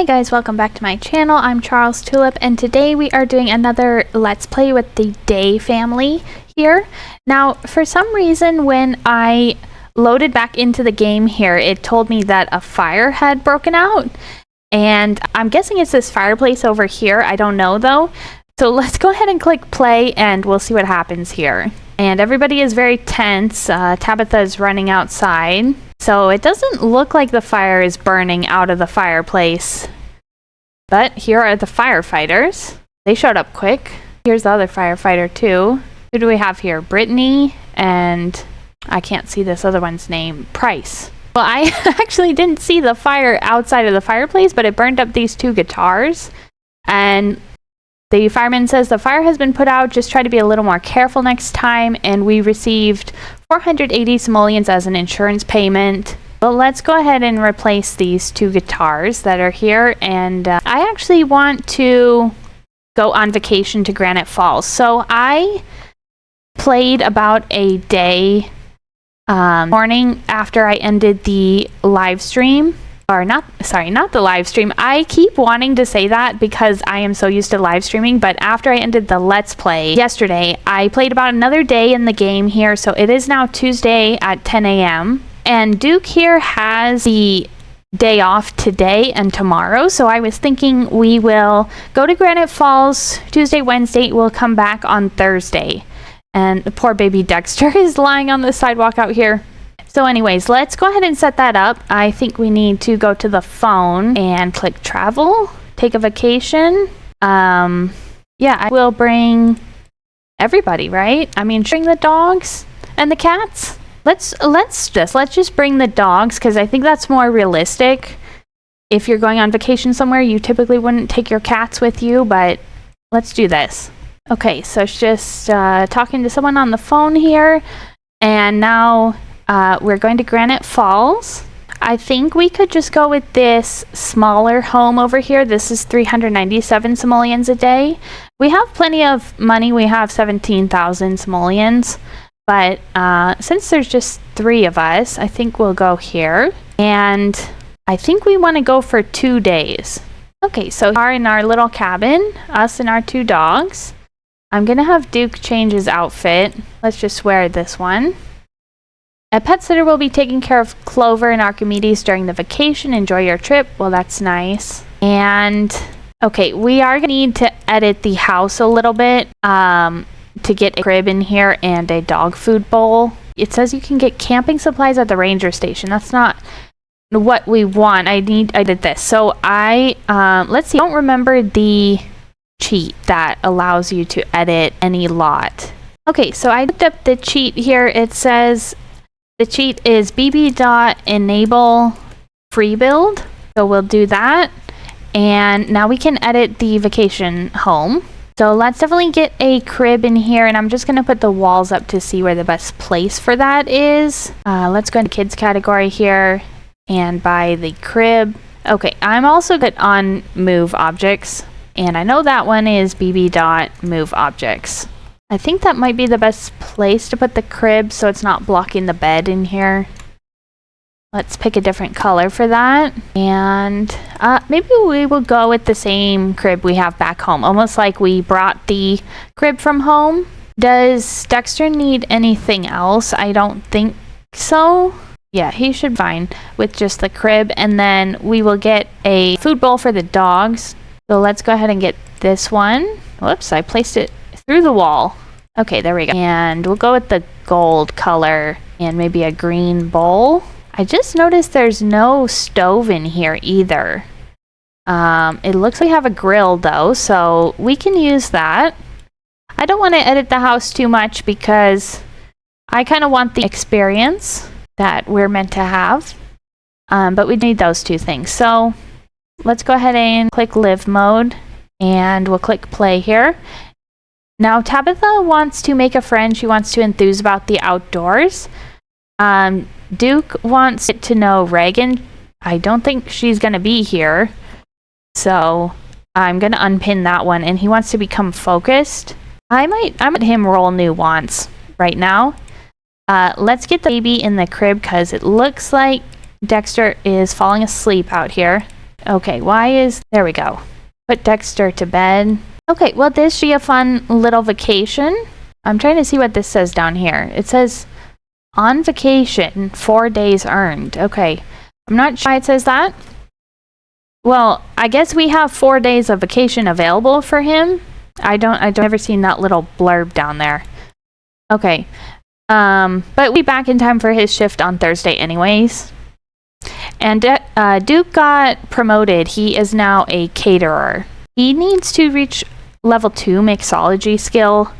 Hi guys, welcome back to my channel. I'm Charles Tulip and today we are doing another Let's Play with the Day family here. Now, for some reason when I loaded back into the game here, it told me that a fire had broken out. And I'm guessing it's this fireplace over here. I don't know though. So let's go ahead and click play and we'll see what happens here. And everybody is very tense. Tabitha is running outside. So it doesn't look like the fire is burning out of the fireplace. But here are the firefighters. They showed up quick. Here's the other firefighter too. Who do we have here? Brittany and I can't see this other one's name. Price. Well, I actually didn't see the fire outside of the fireplace, but it burned up these two guitars. And the fireman says the fire has been put out. Just try to be a little more careful next time. And we received 480 simoleons as an insurance payment. Well, let's go ahead and replace these two guitars that are here. And I actually want to go on vacation to Granite Falls. So I played about a day morning after I ended the live stream. Or not the live stream. I keep wanting to say that because I am so used to live streaming, but after I ended the Let's Play yesterday, I played about another day in the game here, so it is now Tuesday at 10 a.m. And Duke here has the day off today and tomorrow, so I was thinking we will go to Granite Falls Tuesday, Wednesday, we'll come back on Thursday. And the poor baby Dexter is lying on the sidewalk out here. So anyways, let's go ahead and set that up. I think we need to go to the phone and click travel, take a vacation. Yeah, I will bring everybody, right? I mean, bring the dogs and the cats. Let's just bring the dogs because I think that's more realistic. If you're going on vacation somewhere, you typically wouldn't take your cats with you, but let's do this. Okay, so it's just talking to someone on the phone here, and now we're going to Granite Falls. I think we could just go with this smaller home over here. This is 397 simoleons a day. We have plenty of money. We have 17,000 simoleons. But since there's just 3 of us, I think we'll go here. And I think we want to go for 2 days. Okay, so we are in our little cabin, us and our 2 dogs. I'm going to have Duke change his outfit. Let's just wear this one. A pet sitter will be taking care of Clover and Archimedes during the vacation. Enjoy your trip. Well, that's nice. And, okay, we are going to need to edit the house a little bit to get a crib in here and a dog food bowl. It says you can get camping supplies at the ranger station. That's not what we want. I did this. So let's see. I don't remember the cheat that allows you to edit any lot. Okay, so I looked up the cheat here. It says the cheat is bb.enable free build. So we'll do that. And now we can edit the vacation home. So let's definitely get a crib in here. And I'm just going to put the walls up to see where the best place for that is. Let's go into kids category here and buy the crib. Okay, I'm also good on move objects. And I know that one is bb.move objects. I think that might be the best place to put the crib so it's not blocking the bed in here. Let's pick a different color for that. And maybe we will go with the same crib we have back home. Almost like we brought the crib from home. Does Dexter need anything else? I don't think so. Yeah, he should be fine with just the crib. And then we will get a food bowl for the dogs. So let's go ahead and get this one. Whoops, I placed it through the wall. Okay, there we go. And we'll go with the gold color and maybe a green bowl. I just noticed there's no stove in here either. It looks like we have a grill though, so we can use that. I don't want to edit the house too much because I kind of want the experience that we're meant to have. But we need those 2 things. So let's go ahead and click live mode and we'll click play here. Now Tabitha wants to make a friend. She wants to enthuse about the outdoors. Duke wants to know Reagan. I don't think she's going to be here. So I'm going to unpin that one. And he wants to become focused. I'm at him roll new wants right now. Let's get the baby in the crib because it looks like Dexter is falling asleep out here. Okay, there we go. Put Dexter to bed. Okay, well, this should be a fun little vacation. I'm trying to see what this says down here. It says, on vacation, 4 days earned. Okay, I'm not sure why it says that. Well, I guess we have 4 days of vacation available for him. I don't ever seen that little blurb down there. Okay, but we'll be back in time for his shift on Thursday anyways. And Duke got promoted. He is now a caterer. He needs to reach level 2 mixology skill.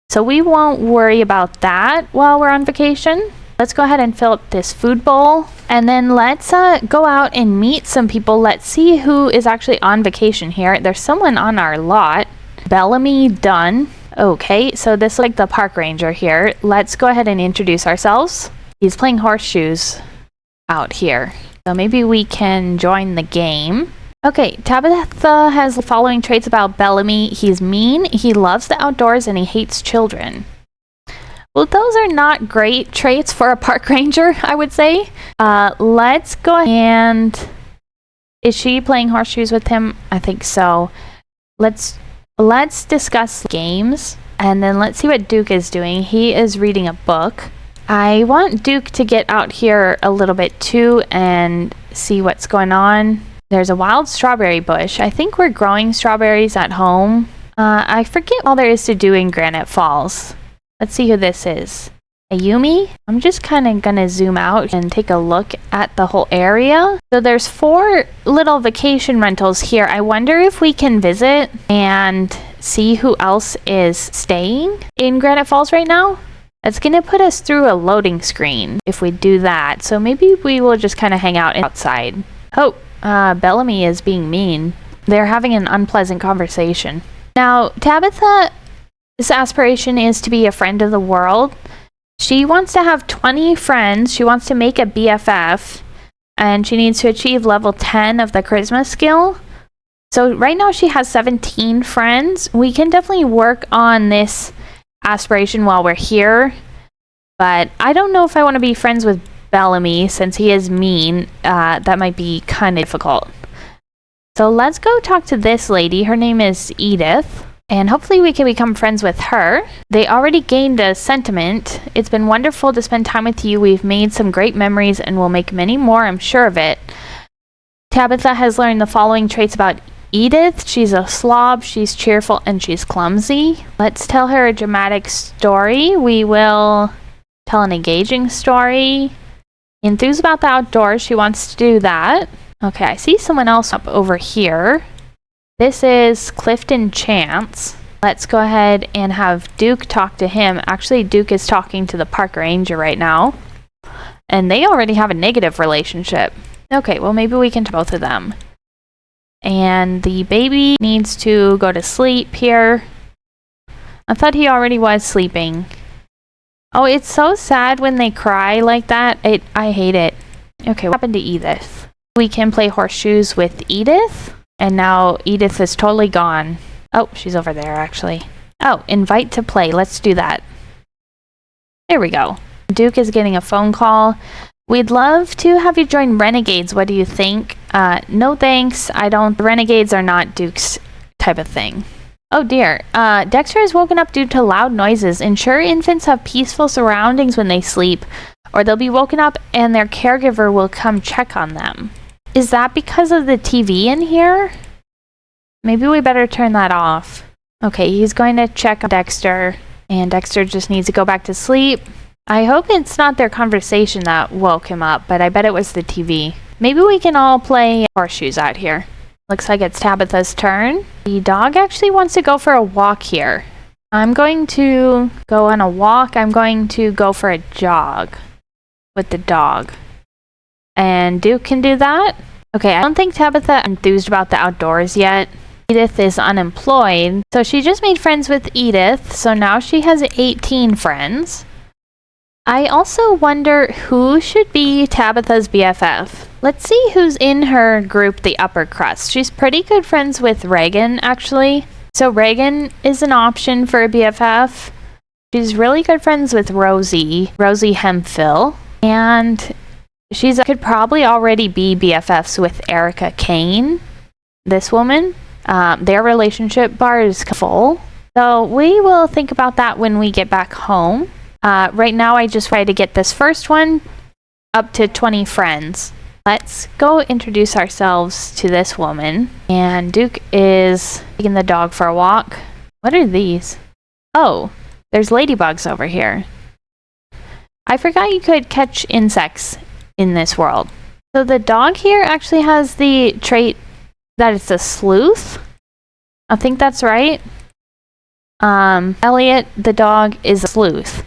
So we won't worry about that while we're on vacation. Let's go ahead and fill up this food bowl. And then let's go out and meet some people. Let's see who is actually on vacation here. There's someone on our lot. Bellamy Dunn. Okay, so this is like the park ranger here. Let's go ahead and introduce ourselves. He's playing horseshoes out here. So maybe we can join the game. Okay, Tabitha has the following traits about Bellamy. He's mean, he loves the outdoors, and he hates children. Well, those are not great traits for a park ranger, I would say. Let's go and... Is she playing horseshoes with him? I think so. Let's discuss games, and then let's see what Duke is doing. He is reading a book. I want Duke to get out here a little bit too and see what's going on. There's a wild strawberry bush. I think we're growing strawberries at home. I forget all there is to do in Granite Falls. Let's see who this is. Ayumi? I'm just kind of going to zoom out and take a look at the whole area. So there's 4 little vacation rentals here. I wonder if we can visit and see who else is staying in Granite Falls right now. It's going to put us through a loading screen if we do that. So maybe we will just kind of hang out outside. Oh, Bellamy is being mean. They're having an unpleasant conversation. Now, Tabitha's aspiration is to be a friend of the world. She wants to have 20 friends. She wants to make a BFF. And she needs to achieve level 10 of the charisma skill. So right now she has 17 friends. We can definitely work on this aspiration while we're here, but I don't know if I want to be friends with Bellamy since he is mean. That might be kind of difficult. So let's go talk to this lady. Her name is Edith, and hopefully we can become friends with her. They already gained a sentiment. It's been wonderful to spend time with you. We've made some great memories and we'll make many more, I'm sure of it. Tabitha has learned the following traits about Edith. She's a slob, she's cheerful, and she's clumsy. Let's tell her a dramatic story. We will tell an engaging story. Enthused about the outdoors, she wants to do that. Okay, I see someone else up over here. This is Clifton Chance. Let's go ahead and have Duke talk to him. Actually, Duke is talking to the park ranger right now. And they already have a negative relationship. Okay, well maybe we can talk to both of them. And the baby needs to go to sleep here. I thought he already was sleeping. Oh, it's so sad when they cry like that. I hate it. Okay, what happened to Edith? We can play horseshoes with Edith. And now Edith is totally gone. Oh, she's over there actually. Oh, invite to play. Let's do that. There we go. Duke is getting a phone call. We'd love to have you join Renegades. What do you think? No thanks. Renegades are not Duke's type of thing. Oh dear. Dexter is woken up due to loud noises. Ensure infants have peaceful surroundings when they sleep, or they'll be woken up and their caregiver will come check on them. Is that because of the TV in here? Maybe we better turn that off. Okay, he's going to check on Dexter, and Dexter just needs to go back to sleep. I hope it's not their conversation that woke him up, but I bet it was the TV. Maybe we can all play horseshoes out here. Looks like it's Tabitha's turn. The dog actually wants to go for a walk here. I'm going to go on a walk. I'm going to go for a jog with the dog. And Duke can do that. Okay, I don't think Tabitha is enthused about the outdoors yet. Edith is unemployed, so she just made friends with Edith, so now she has 18 friends. I also wonder who should be Tabitha's BFF. Let's see who's in her group, the upper crust. She's pretty good friends with Reagan, actually. So Reagan is an option for a BFF. She's really good friends with Rosie Hemphill. And She's could probably already be BFFs with Erica Kane, this woman. Their relationship bar is full. So we will think about that when we get back home. Right now, I just try to get this first one up to 20 friends. Let's go introduce ourselves to this woman. And Duke is taking the dog for a walk. What are these? Oh, there's ladybugs over here. I forgot you could catch insects in this world. So the dog here actually has the trait that it's a sleuth. I think that's right. Elliot, the dog, is a sleuth.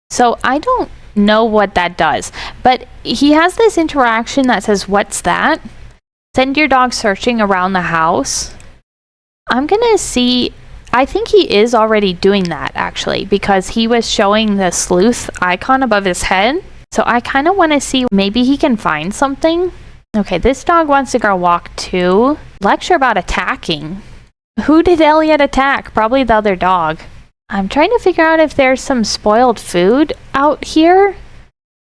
So I don't know what that does, but he has this interaction that says, "What's that? Send your dog searching around the house." I'm gonna see. I think he is already doing that actually, because he was showing the sleuth icon above his head. So I kind of want to see maybe he can find something. Okay, this dog wants to go walk too. Lecture about attacking. Who did Elliot attack? Probably the other dog. I'm trying to figure out if there's some spoiled food out here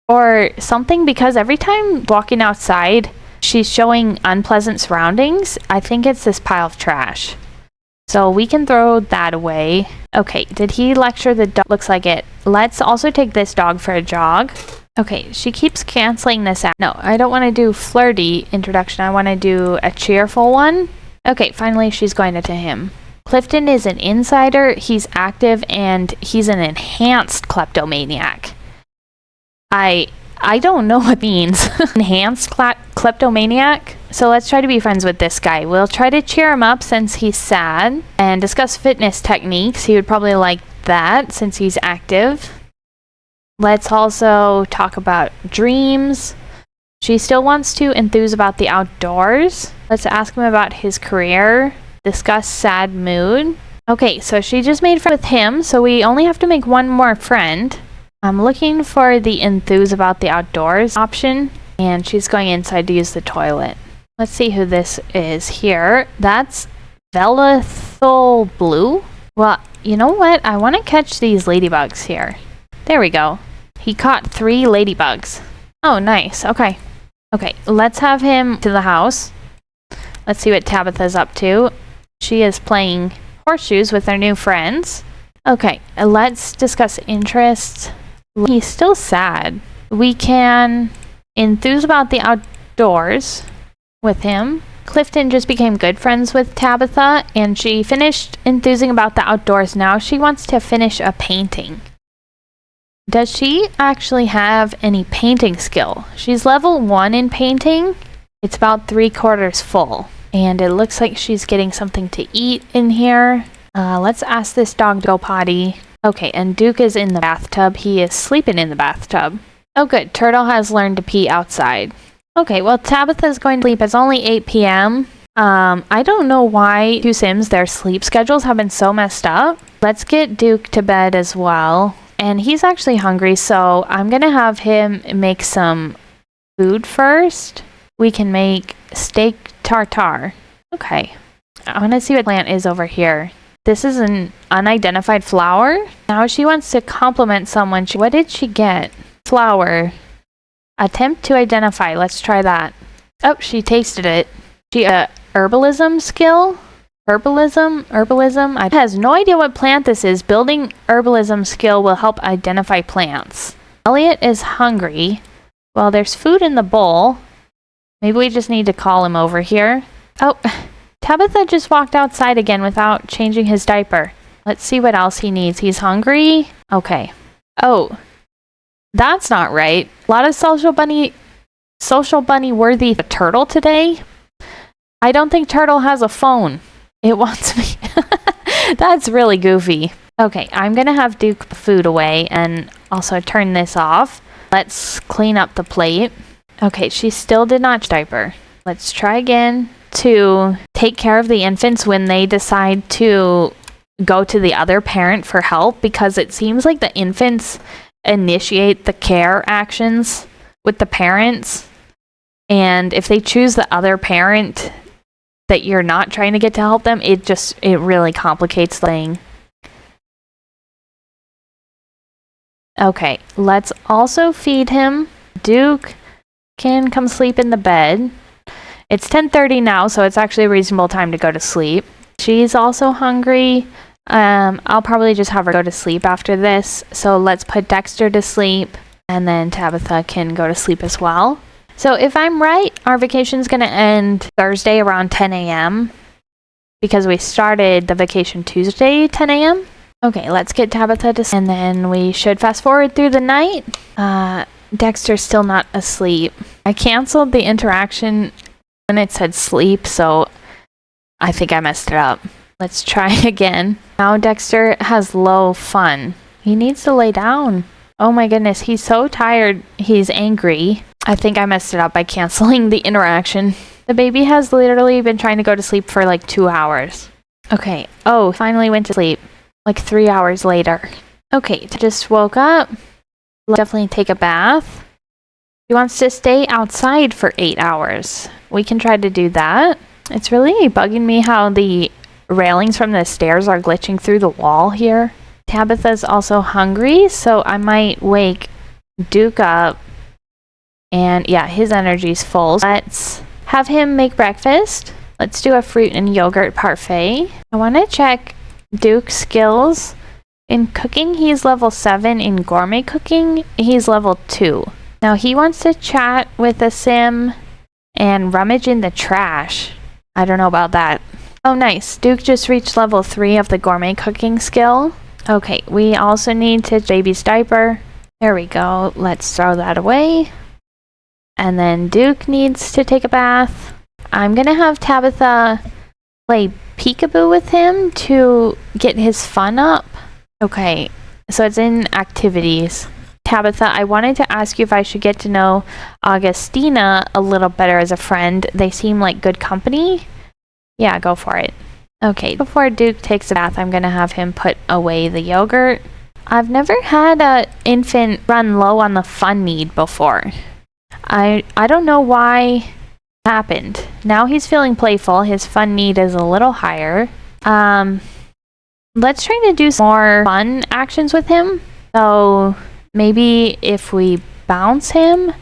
or something, because every time walking outside, she's showing unpleasant surroundings. I think it's this pile of trash. So we can throw that away. Okay, did he lecture the dog? Looks like it. Let's also take this dog for a jog. Okay, she keeps canceling this out. No, I don't want to do flirty introduction. I want to do a cheerful one. Okay, finally she's going to him. Clifton is an insider, he's active, and he's an enhanced kleptomaniac. I don't know what it means. Enhanced kleptomaniac? So let's try to be friends with this guy. We'll try to cheer him up since he's sad, and discuss fitness techniques. He would probably like that since he's active. Let's also talk about dreams. She still wants to enthuse about the outdoors. Let's ask him about his career. Discuss sad mood. Okay, so she just made friends with him, so we only have to make one more friend. I'm looking for the enthuse about the outdoors option, and she's going inside to use the toilet. Let's see who this is here. That's Velethol Blue. Well, you know what? I want to catch these ladybugs here. There we go. He caught 3 ladybugs. Oh, nice. Okay. Okay, let's have him to the house. Let's see what Tabitha's up to. She is playing horseshoes with her new friends. Okay, let's discuss interests. He's still sad. We can enthuse about the outdoors with him. Clifton just became good friends with Tabitha, and she finished enthusing about the outdoors. Now she wants to finish a painting. Does she actually have any painting skill? She's level 1 in painting. It's about 3/4 full. And it looks like she's getting something to eat in here. Let's ask this dog to go potty. Okay, and Duke is in the bathtub. He is sleeping in the bathtub. Oh good, Turtle has learned to pee outside. Okay, well Tabitha's going to sleep. It's only 8 p.m. I don't know why Two Sims, their sleep schedules have been so messed up. Let's get Duke to bed as well. And he's actually hungry, so I'm gonna have him make some food first. We can make steak tartare. Okay. I want to see what plant is over here. This is an unidentified flower. Now she wants to compliment someone. What did she get? Flower. Attempt to identify. Let's try that. Oh, she tasted it. She herbalism skill? Herbalism? I has no idea what plant this is. Building herbalism skill will help identify plants. Elliot is hungry. Well, there's food in the bowl. Maybe we just need to call him over here. Oh, Tabitha just walked outside again without changing his diaper. Let's see what else he needs. He's hungry. Okay. Oh, that's not right. A lot of social bunny worthy turtle today. I don't think Turtle has a phone. It wants me. That's really goofy. Okay, I'm gonna have Duke put the food away and also turn this off. Let's clean up the plate. Okay, she still did not diaper. Let's try again to take care of the infants when they decide to go to the other parent for help, because it seems like the infants initiate the care actions with the parents. And if they choose the other parent that you're not trying to get to help them, it really complicates the thing. Okay, let's also feed him. Duke can come sleep in the bed. It's 10:30 now, so it's actually a reasonable time to go to sleep. She's also hungry. I'll probably just have her go to sleep after this. So let's put Dexter to sleep, and then Tabitha can go to sleep as well. So if I'm right, our vacation's going to end Thursday around 10 a.m. because we started the vacation Tuesday 10 a.m. Okay, let's get Tabitha to sleep, and then we should fast forward through the night. Dexter's still not asleep. I canceled the interaction when it said sleep, so I think I messed it up. Let's try again. Now Dexter has low fun. He needs to lay down. Oh my goodness, he's so tired. He's angry. I think I messed it up by canceling the interaction. The baby has literally been trying to go to sleep for like 2 hours. Okay. Oh, finally went to sleep. Like 3 hours later. Okay, just woke up. Definitely take a bath. He wants to stay outside for 8 hours. We can try to do that. It's really bugging me how the railings from the stairs are glitching through the wall here. Tabitha's also hungry, so I might wake Duke up. And yeah, his energy's full. Let's have him make breakfast. Let's do a fruit and yogurt parfait. I want to check Duke's skills. In cooking, he's level 7. In gourmet cooking, he's level 2. Now he wants to chat with a sim and rummage in the trash. I don't know about that. Oh, nice. Duke just reached level 3 of the gourmet cooking skill. Okay, we also need to baby's diaper. There we go. Let's throw that away. And then Duke needs to take a bath. I'm going to have Tabitha play peekaboo with him to get his fun up. Okay, so it's in activities. Tabitha, I wanted to ask you if I should get to know Augustina a little better as a friend. They seem like good company. Yeah, go for it. Okay, before Duke takes a bath, I'm going to have him put away the yogurt. I've never had an infant run low on the fun need before. I don't know why it happened. Now he's feeling playful. His fun need is a little higher. Let's try to do some more fun actions with him. So maybe if we bounce him.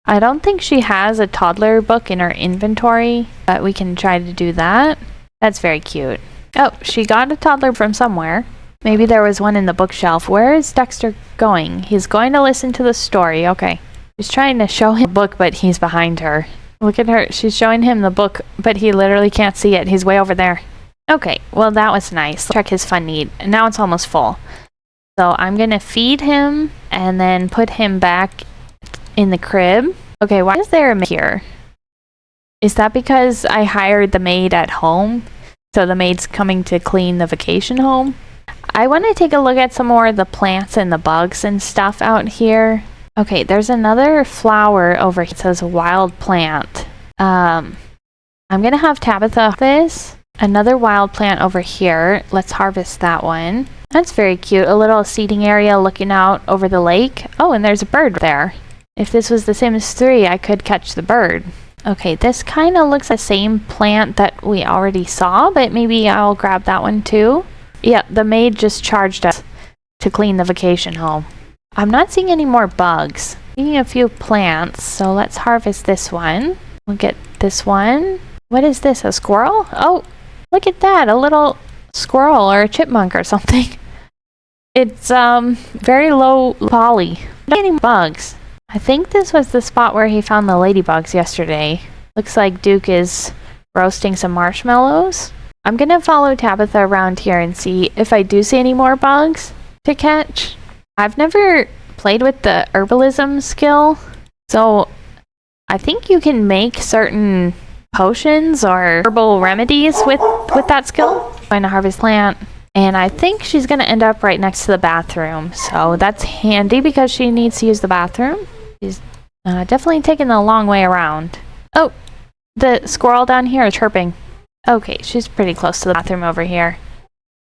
I don't think she has a toddler book in her inventory, but we can try to do that. That's very cute. Oh, she got a toddler from somewhere. Maybe there was one in the bookshelf. Where is Dexter going? He's going to listen to the story. Okay. She's trying to show him a book, but he's behind her. Look at her. She's showing him the book, but he literally can't see it. He's way over there. Okay. Well, that was nice. Let's check his fun need. And now it's almost full. So I'm going to feed him and then put him back in the crib. Okay, why is there a maid here? Is that because I hired the maid at home? So the maid's coming to clean the vacation home? I want to take a look at some more of the plants and the bugs and stuff out here. Okay, there's another flower over here. It says wild plant. I'm going to have Tabitha this. Another wild plant over here. Let's harvest that one. That's very cute. A little seating area looking out over the lake. Oh, and there's a bird there. If this was The Sims 3, I could catch the bird. Okay, this kind of looks the same plant that we already saw, but maybe I'll grab that one too. Yeah, the maid just charged us to clean the vacation home. I'm not seeing any more bugs. Seeing a few plants, so let's harvest this one. We'll get this one. What is this, a squirrel? Oh, look at that, a little squirrel or a chipmunk or something. It's very low poly. Not any bugs. I think this was the spot where he found the ladybugs yesterday. Looks like Duke is roasting some marshmallows. I'm gonna follow Tabitha around here and see if I do see any more bugs to catch. I've never played with the herbalism skill, so I think you can make certain potions or herbal remedies with that skill. I'm going to harvest plant, and I think she's going to end up right next to the bathroom, so that's handy because she needs to use the bathroom. She's definitely taking the long way around. Oh, the squirrel down here is chirping. Okay, she's pretty close to the bathroom over here.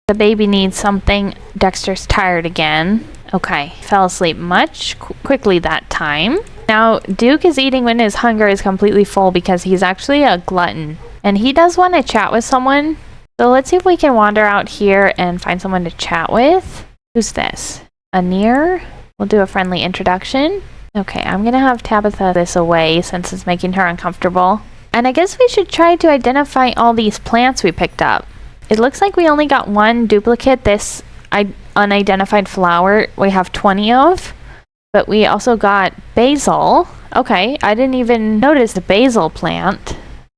The baby needs something. Dexter's tired again. Okay, fell asleep much quickly that time. Now, Duke is eating when his hunger is completely full because he's actually a glutton. And he does want to chat with someone. So let's see if we can wander out here and find someone to chat with. Who's this? Anir? We'll do a friendly introduction. Okay, I'm gonna have Tabitha this away since it's making her uncomfortable. And I guess we should try to identify all these plants we picked up. It looks like we only got one duplicate, this unidentified flower we have 20 of, but we also got basil. Okay, I didn't even notice the basil plant.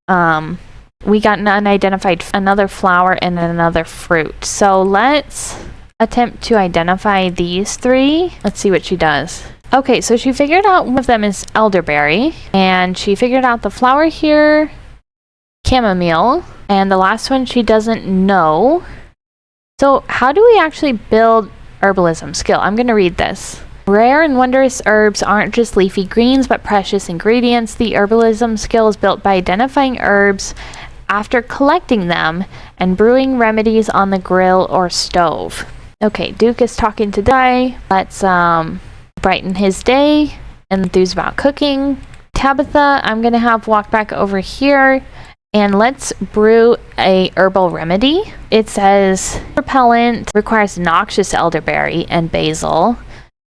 We got an unidentified, another flower, and another fruit. So let's attempt to identify these three. Let's see what she does. Okay, so she figured out one of them is elderberry, and she figured out the flower here, chamomile, and the last one she doesn't know. So how do we actually build herbalism skill? I'm going to read this. Rare and wondrous herbs aren't just leafy greens, but precious ingredients. The herbalism skill is built by identifying herbs after collecting them and brewing remedies on the grill or stove. Okay, Duke is talking to the guy. Let's brighten his day and enthuse about cooking. Tabitha, I'm going to have walk back over here. And let's brew a herbal remedy. It says repellent, requires noxious elderberry and basil.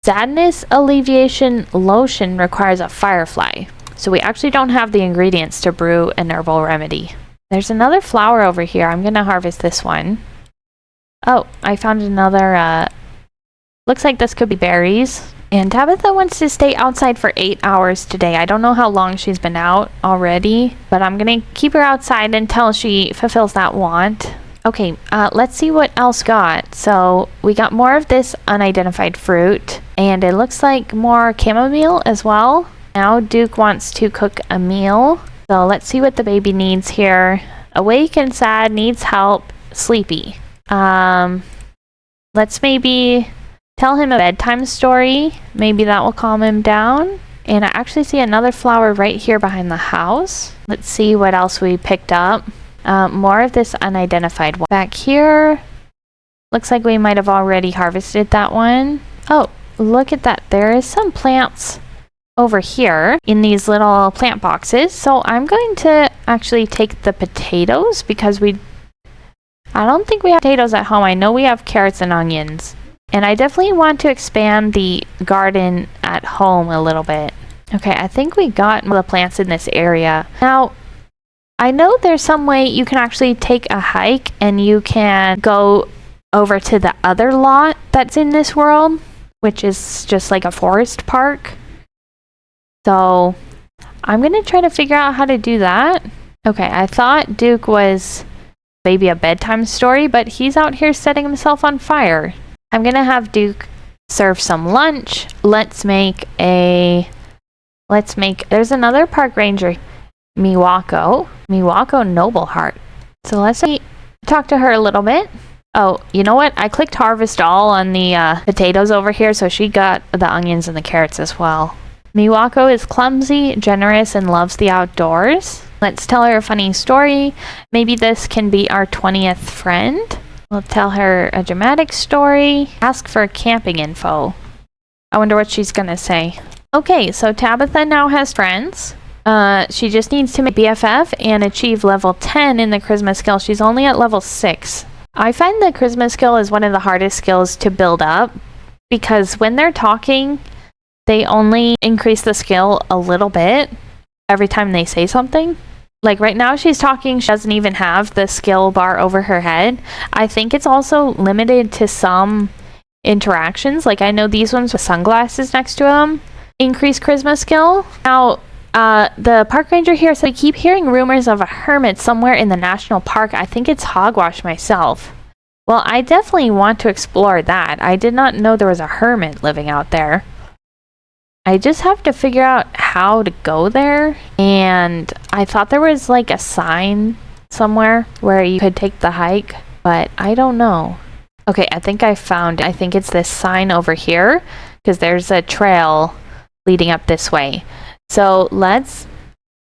Sadness alleviation lotion requires a firefly. So we actually don't have the ingredients to brew an herbal remedy. There's another flower over here. I'm gonna harvest this one. Oh, I found another, looks like this could be berries. And Tabitha wants to stay outside for 8 hours today. I don't know how long she's been out already, but I'm gonna keep her outside until she fulfills that want. Okay, let's see what else got. So we got more of this unidentified fruit, and it looks like more chamomile as well. Now Duke wants to cook a meal. So let's see what the baby needs here. Awake and sad, needs help, sleepy. Let's maybe tell him a bedtime story. Maybe that will calm him down. And I actually see another flower right here behind the house. Let's see what else we picked up. More of this unidentified one. Back here, looks like we might have already harvested that one. Oh, look at that. There is some plants over here in these little plant boxes. So I'm going to actually take the potatoes because I don't think we have potatoes at home. I know we have carrots and onions. And I definitely want to expand the garden at home a little bit. Okay, I think we got the plants in this area. Now, I know there's some way you can actually take a hike and you can go over to the other lot that's in this world, which is just like a forest park. So I'm going to try to figure out how to do that. Okay, I thought Duke was maybe a bedtime story, but he's out here setting himself on fire. I'm going to have Duke serve some lunch. There's another park ranger, Miwako Noble Heart. So let's talk to her a little bit. Oh, you know what? I clicked harvest all on the potatoes over here, so she got the onions and the carrots as well. Miwako is clumsy, generous, and loves the outdoors. Let's tell her a funny story. Maybe this can be our 20th friend. We'll tell her a dramatic story. Ask for camping info. I wonder what she's gonna say. Okay, so Tabitha now has friends. She just needs to make BFF and achieve level 10 in the charisma skill. She's only at level 6. I find the charisma skill is one of the hardest skills to build up because when they're talking, they only increase the skill a little bit every time they say something. Like right now she's talking, she doesn't even have the skill bar over her head. I think it's also limited to some interactions. Like I know these ones with sunglasses next to them increase charisma skill. Now, the park ranger here said, I keep hearing rumors of a hermit somewhere in the national park. I think it's hogwash myself. Well, I definitely want to explore that. I did not know there was a hermit living out there. I just have to figure out how to go there. And I thought there was like a sign somewhere where you could take the hike, but I don't know. Okay, I think I think it's this sign over here because there's a trail leading up this way. So let's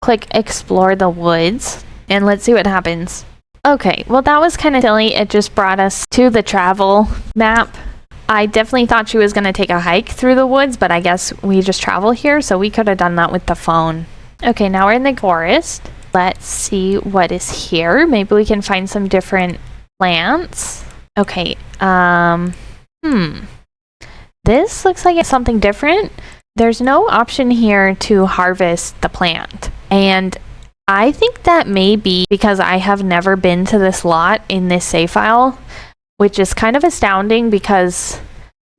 click explore the woods and let's see what happens. Okay, well that was kind of silly. It just brought us to the travel map. I definitely thought she was going to take a hike through the woods, but I guess we just travel here, so we could have done that with the phone. Okay, now we're in the forest. Let's see what is here. Maybe we can find some different plants. Okay, this looks like it's something different. there's no option here to harvest the plant. And I think that may be because I have never been to this lot in this save file, which is kind of astounding because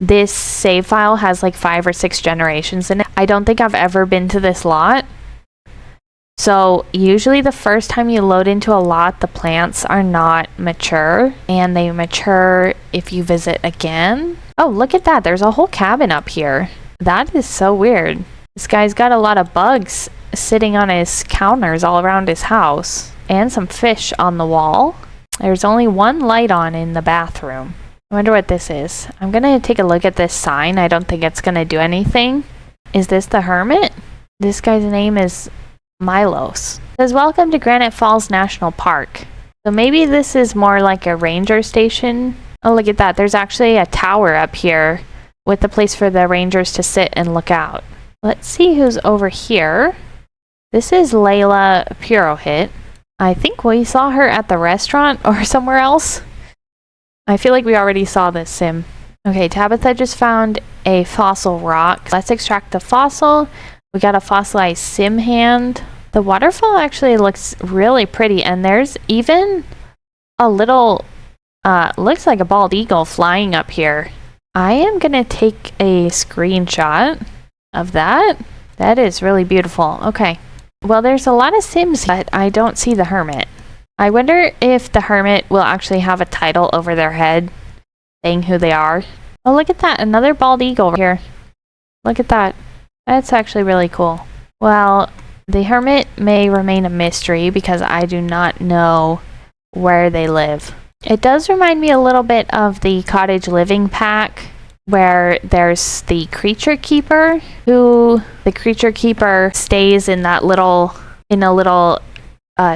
this save file has like 5 or 6 generations in it. I don't think I've ever been to this lot. So usually the first time you load into a lot, the plants are not mature, and they mature if you visit again. Oh, look at that. There's a whole cabin up here. That is so weird. This guy's got a lot of bugs sitting on his counters all around his house, and some fish on the wall. There's only one light on in the bathroom. I wonder what this is. I'm gonna take a look at this sign. I don't think it's gonna do anything. Is this the hermit? This guy's name is Milos. It says, welcome to Granite Falls National Park. So maybe this is more like a ranger station. Oh, look at that. There's actually a tower up here with a place for the rangers to sit and look out. Let's see who's over here. This is Layla Purohit. I think we saw her at the restaurant or somewhere else. I feel like we already saw this sim. Okay, Tabitha just found a fossil rock. Let's extract the fossil. We got a fossilized sim hand. The waterfall actually looks really pretty, and there's even a little, looks like a bald eagle flying up here. I am gonna take a screenshot of that. That is really beautiful. Okay. Well, there's a lot of sims, but I don't see the hermit. I wonder if the hermit will actually have a title over their head saying who they are. Oh, look at that. Another bald eagle here. Look at that. That's actually really cool. Well, the hermit may remain a mystery because I do not know where they live. It does remind me a little bit of the cottage living pack where there's the creature keeper the creature keeper stays in a little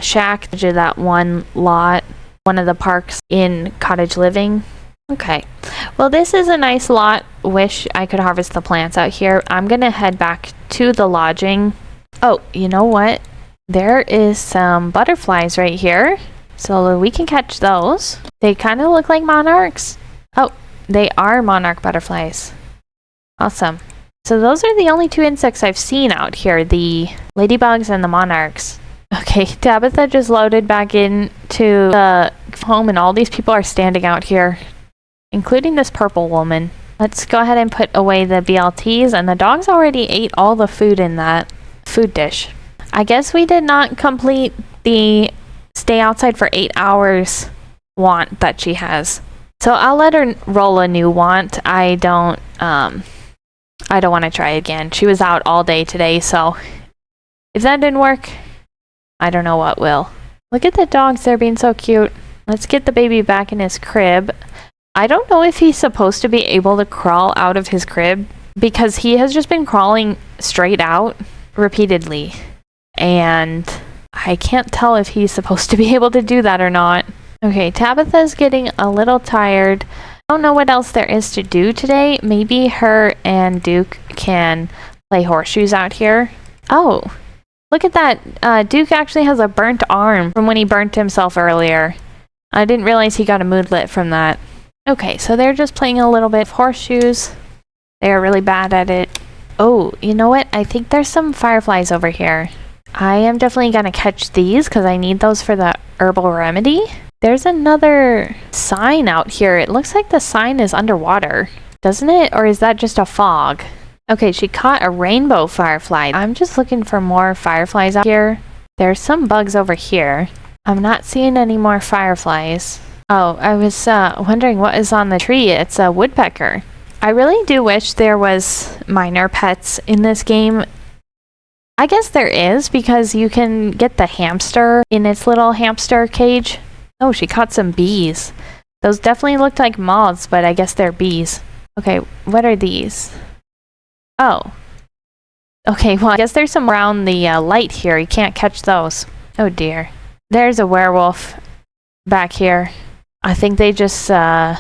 shack to that one lot, one of the parks in cottage living. Okay, well, this is a nice lot. Wish I could harvest the plants out here. I'm gonna head back to the lodging. Oh, you know what? There is some butterflies right here, so we can catch those. They kind of look like monarchs. Oh, they are monarch butterflies. Awesome. So those are the only 2 insects I've seen out here, the ladybugs and the monarchs. Okay, Tabitha just loaded back into the home, and all these people are standing out here, including this purple woman. Let's go ahead and put away the BLTs, and the dogs already ate all the food in that food dish. I guess we did not complete the stay outside for 8 hours want that she has. So I'll let her roll a new want. I don't want to try again. She was out all day today, so if that didn't work, I don't know what will. Look at the dogs, they're being so cute. Let's get the baby back in his crib. I don't know if he's supposed to be able to crawl out of his crib because he has just been crawling straight out repeatedly. And I can't tell if he's supposed to be able to do that or not. Okay, Tabitha's getting a little tired. I don't know what else there is to do today. Maybe her and Duke can play horseshoes out here. Oh, look at that. Duke actually has a burnt arm from when he burnt himself earlier. I didn't realize he got a moodlet from that. Okay, so they're just playing a little bit of horseshoes. They are really bad at it. Oh, you know what? I think there's some fireflies over here. I am definitely going to catch these because I need those for the herbal remedy. There's another sign out here. It looks like the sign is underwater, doesn't it? Or is that just a fog? Okay, she caught a rainbow firefly. I'm just looking for more fireflies out here. There's some bugs over here. I'm not seeing any more fireflies. Oh, I was wondering what is on the tree. It's a woodpecker. I really do wish there was minor pets in this game. I guess there is because you can get the hamster in its little hamster cage. Oh, she caught some bees. Those definitely looked like moths, but I guess they're bees. Okay, what are these? Oh. Okay, well, I guess there's some around the light here. You can't catch those. Oh, dear. There's a werewolf back here. I think they just, oh,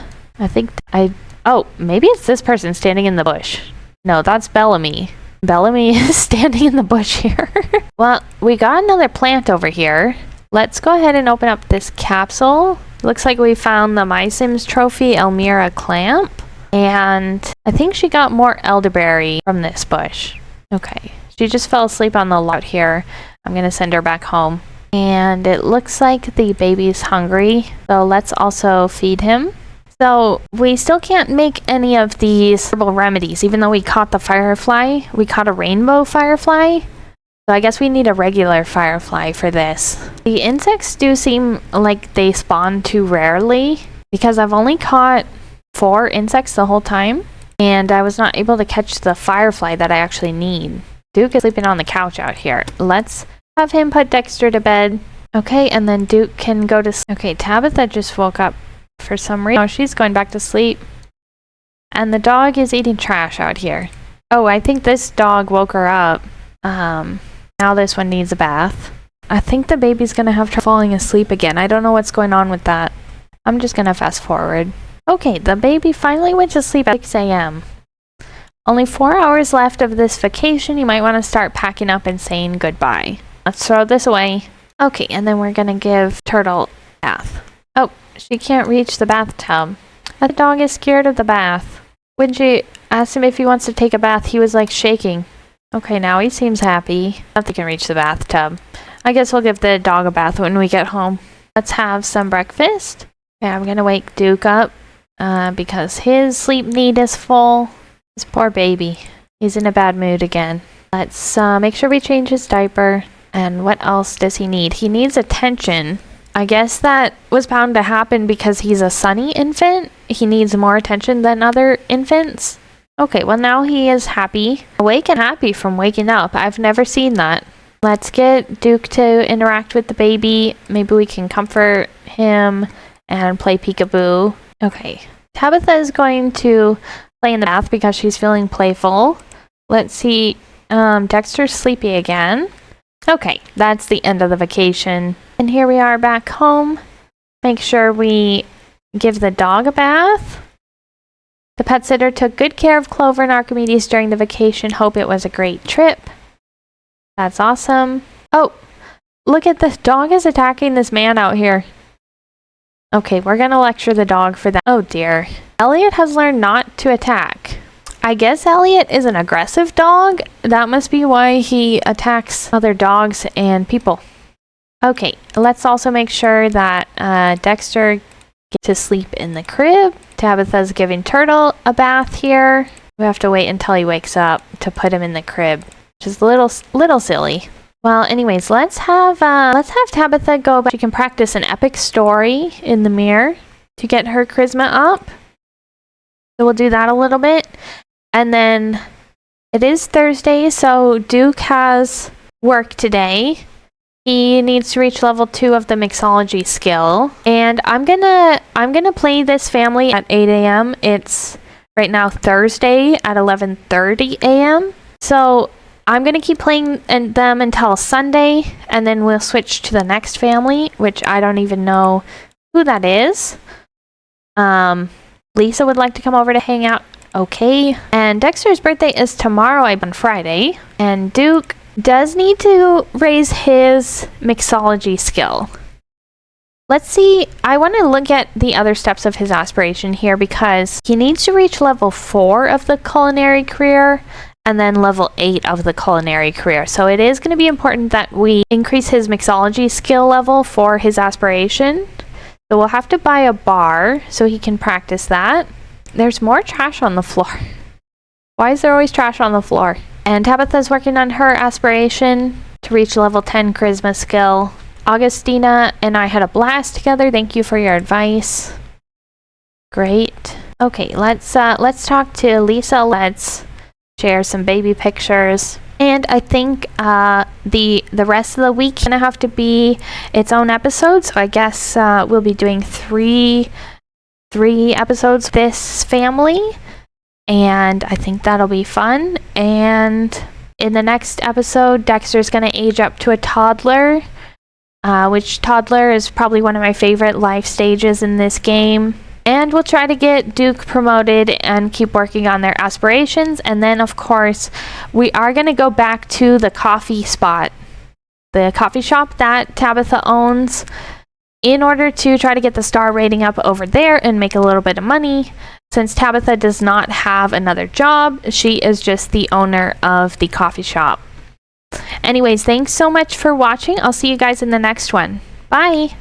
maybe it's this person standing in the bush. No, that's Bellamy. Bellamy is standing in the bush here. Well, we got another plant over here. Let's go ahead and open up this capsule. Looks like we found the My Sims trophy Elmira clamp. And I think she got more elderberry from this bush. Okay, she just fell asleep on the lot here. I'm gonna send her back home. And it looks like the baby's hungry, so let's also feed him. So we still can't make any of these herbal remedies, even though we caught the firefly. We caught a rainbow firefly. So I guess we need a regular firefly for this. The insects do seem like they spawn too rarely, because I've only caught 4 insects the whole time, and I was not able to catch the firefly that I actually need. Duke is sleeping on the couch out here. Let's have him put Dexter to bed. Okay, and then Duke can go to sleep. Okay, Tabitha just woke up for some reason. Oh, she's going back to sleep. And the dog is eating trash out here. Oh, I think this dog woke her up. Now this one needs a bath. I think the baby's gonna have trouble falling asleep again. I don't know what's going on with that. I'm just gonna fast forward. Okay, the baby finally went to sleep at 6 a.m. Only 4 hours left of this vacation. You might want to start packing up and saying goodbye. Let's throw this away. Okay, and then we're gonna give Turtle a bath. Oh, she can't reach the bathtub. The dog is scared of the bath. When she asked him if he wants to take a bath, he was like shaking. Okay, now he seems happy. Nothing can reach the bathtub. I guess we'll give the dog a bath when we get home. Let's have some breakfast. Okay, I'm gonna wake Duke up because his sleep need is full. This poor baby. He's in a bad mood again. Let's make sure we change his diaper. And what else does he need? He needs attention. I guess that was bound to happen because he's a sunny infant. He needs more attention than other infants. Okay, well now he is happy. Awake and happy from waking up. I've never seen that. Let's get Duke to interact with the baby. Maybe we can comfort him and play peekaboo. Okay, Tabitha is going to play in the bath because she's feeling playful. Let's see, Dexter's sleepy again. Okay, that's the end of the vacation. And here we are back home. Make sure we give the dog a bath. The pet sitter took good care of Clover and Archimedes during the vacation. Hope it was a great trip. That's awesome. Oh, look at this. Dog is attacking this man out here. Okay, we're gonna lecture the dog for that. Oh dear. Elliot has learned not to attack. I guess Elliot is an aggressive dog. That must be why he attacks other dogs and people. Okay, let's also make sure that Dexter gets to sleep in the crib. Tabitha's giving Turtle a bath here. We have to wait until he wakes up to put him in the crib, which is a little silly. Well, anyways, let's have Tabitha go back. She can practice an epic story in the mirror to get her charisma up. So we'll do that a little bit. And then it is Thursday, so Duke has work today. He needs to reach level 2 of the mixology skill. And I'm gonna play this family at 8 a.m. It's right now Thursday at 11:30 a.m. So I'm gonna keep playing them until Sunday, and then we'll switch to the next family, which I don't even know who that is. Lisa would like to come over to hang out. Okay. And Dexter's birthday is tomorrow, on Friday. And Duke does need to raise his mixology skill. Let's see. I want to look at the other steps of his aspiration here because he needs to reach level 4 of the culinary career and then level 8 of the culinary career. So it is going to be important that we increase his mixology skill level for his aspiration. So we'll have to buy a bar so he can practice that. There's more trash on the floor. Why is there always trash on the floor? And Tabitha's working on her aspiration to reach level 10 charisma skill. Augustina and I had a blast together. Thank you for your advice. Great. Okay, let's talk to Lisa. Let's share some baby pictures. And I think the rest of the week is gonna have to be its own episode. So I guess we'll be doing three episodes of this family. And I think that'll be fun. And in the next episode, Dexter's going to age up to a toddler, which toddler is probably one of my favorite life stages in this game. And we'll try to get Duke promoted and keep working on their aspirations. And then, of course, we are going to go back to the coffee spot, the coffee shop that Tabitha owns, in order to try to get the star rating up over there and make a little bit of money. since Tabitha does not have another job, she is just the owner of the coffee shop. Anyways, thanks so much for watching. I'll see you guys in the next one. Bye!